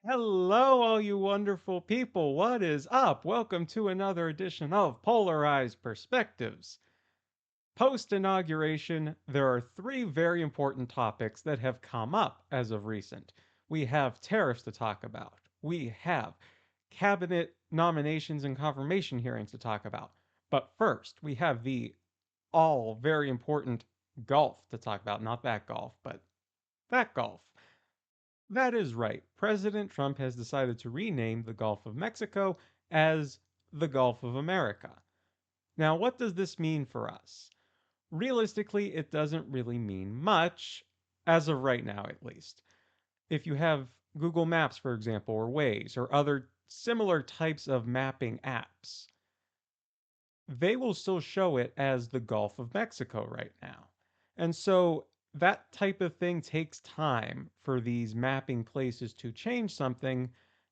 Hello, all you wonderful people. What is up? Welcome to another edition of Polarized Perspectives. Post inauguration, there are three very important topics that have come up as of recent. We have tariffs to talk about, we have cabinet nominations and confirmation hearings to talk about. But first, we have the all very important golf to talk about. Not that golf, but that golf. That is right. President Trump has decided to rename the Gulf of Mexico as the Gulf of America. Now, what does this mean for us? Realistically, it doesn't really mean much, as of right now at least. If you have Google Maps, for example, or Waze, or other similar types of mapping apps, they will still show it as the Gulf of Mexico right now. And so that type of thing takes time for these mapping places to change something,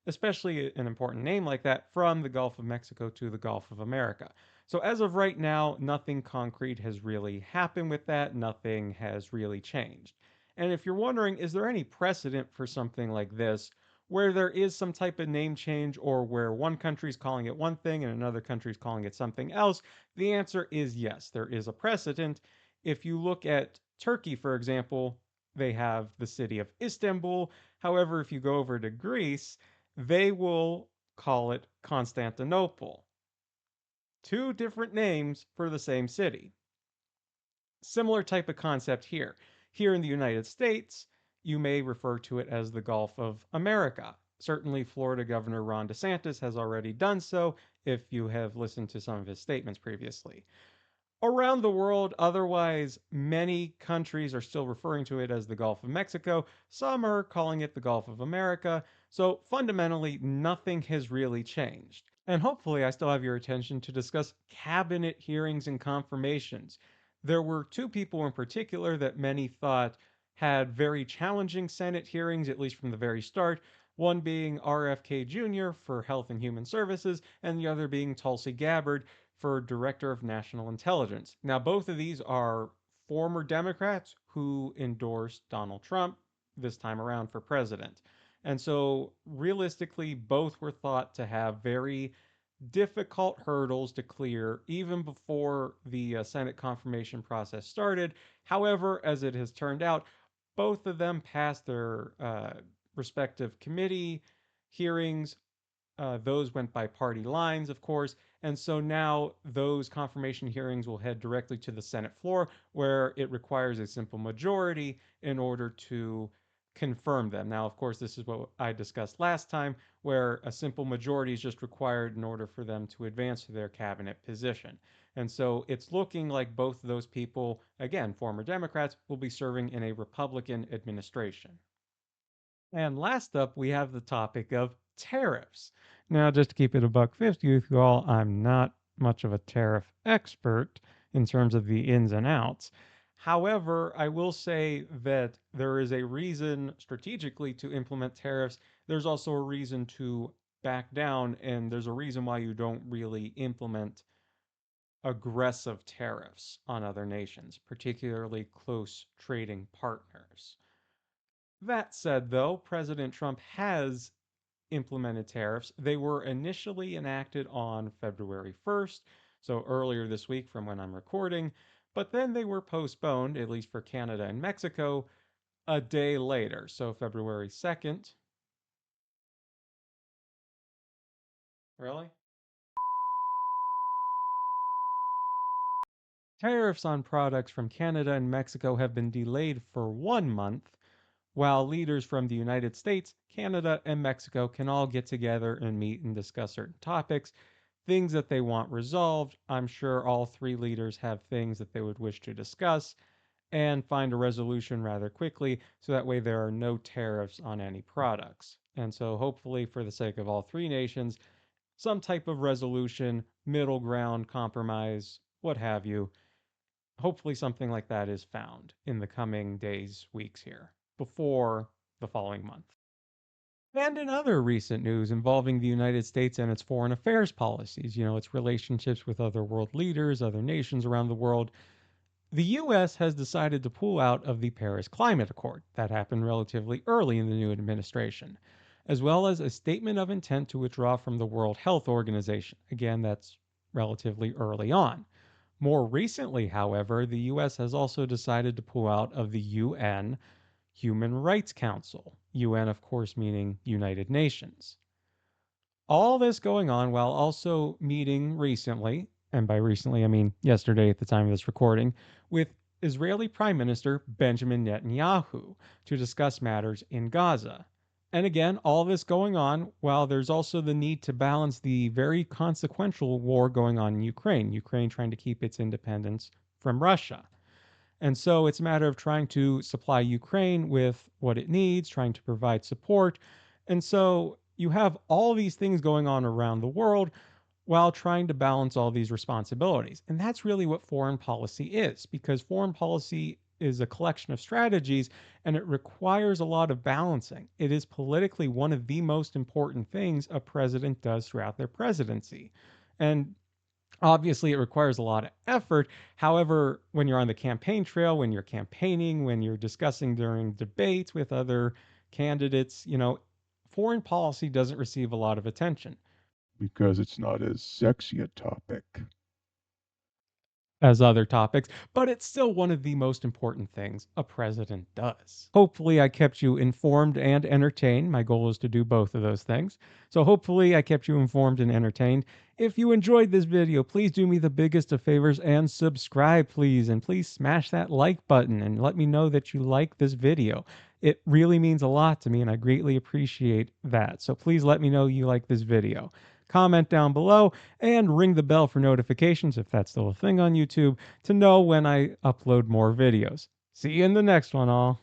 especially an important name like that, from the Gulf of Mexico to the Gulf of America. So as of right now, nothing concrete has really happened with that. Nothing has really changed. And if you're wondering, is there any precedent for something like this? Where there is some type of name change or where one country is calling it one thing and another country is calling it something else, the answer is yes, there is a precedent. If you look at Turkey, for example, they have the city of Istanbul. However, if you go over to Greece, they will call it Constantinople. Two different names for the same city. Similar type of concept here. Here in the United States, you may refer to it as the Gulf of America. Certainly, Florida Governor Ron DeSantis has already done so if you have listened to some of his statements previously. Around the world, otherwise, many countries are still referring to it as the Gulf of Mexico. Some are calling it the Gulf of America. So fundamentally, nothing has really changed. And hopefully, I still have your attention to discuss cabinet hearings and confirmations. There were two people in particular that many thought had very challenging Senate hearings, at least from the very start. One being RFK Jr. for Health and Human Services, and the other being Tulsi Gabbard for Director of National Intelligence. Now, both of these are former Democrats who endorsed Donald Trump this time around for president. And so, realistically, both were thought to have very difficult hurdles to clear even before the Senate confirmation process started. However, as it has turned out, both of them passed their respective committee hearings. Those went by party lines, of course, and so now those confirmation hearings will head directly to the Senate floor, where it requires a simple majority in order to confirm them. Now, of course, this is what I discussed last time, where a simple majority is just required in order for them to advance to their cabinet position. And so it's looking like both of those people, again, former Democrats, will be serving in a Republican administration. And last up, we have the topic of tariffs. Now, just to keep it a buck 50 with you all, I'm not much of a tariff expert in terms of the ins and outs. However, I will say that there is a reason strategically to implement tariffs. There's also a reason to back down, and there's a reason why you don't really implement aggressive tariffs on other nations, particularly close trading partners. That said, though, President Trump has implemented tariffs. They were initially enacted on February 1st, so earlier this week from when I'm recording, but then they were postponed, at least for Canada and Mexico, a day later, so February 2nd. Really? Tariffs on products from Canada and Mexico have been delayed for 1 month, while leaders from the United States, Canada, and Mexico can all get together and meet and discuss certain topics, things that they want resolved. I'm sure all three leaders have things that they would wish to discuss and find a resolution rather quickly so that way there are no tariffs on any products. And so, hopefully, for the sake of all three nations, some type of resolution, middle ground, compromise, what have you. Hopefully, something like that is found in the coming days, weeks here before the following month. And in other recent news involving the United States and its foreign affairs policies, its relationships with other world leaders, other nations around the world, the US has decided to pull out of the Paris Climate Accord. That happened relatively early in the new administration. as well as a statement of intent to withdraw from the World Health Organization. Again, that's relatively early on. More recently, however, the US has also decided to pull out of the UN Human Rights Council. UN, of course, meaning United Nations. All this going on while also meeting recently, and by recently I mean yesterday at the time of this recording, with Israeli Prime Minister Benjamin Netanyahu to discuss matters in Gaza. And again, all this going on while there's also the need to balance the very consequential war going on in Ukraine, Ukraine trying to keep its independence from Russia. And so it's a matter of trying to supply Ukraine with what it needs, trying to provide support. And so you have all these things going on around the world while trying to balance all these responsibilities. And that's really what foreign policy is, because foreign policy is a collection of strategies and it requires a lot of balancing. It is politically one of the most important things a president does throughout their presidency. And obviously, it requires a lot of effort. However, when you're on the campaign trail, when you're campaigning, when you're discussing during debates with other candidates, foreign policy doesn't receive a lot of attention because it's not as sexy a topic. as other topics, but it's still one of the most important things a president does. Hopefully, I kept you informed and entertained. My goal is to do both of those things. So, hopefully, I kept you informed and entertained. If you enjoyed this video, please do me the biggest of favors and subscribe, please. And please smash that like button and let me know that you like this video. It really means a lot to me, and I greatly appreciate that. So, please let me know you like this video. Comment down below and ring the bell for notifications if that's still a thing on YouTube to know when I upload more videos. See you in the next one, all.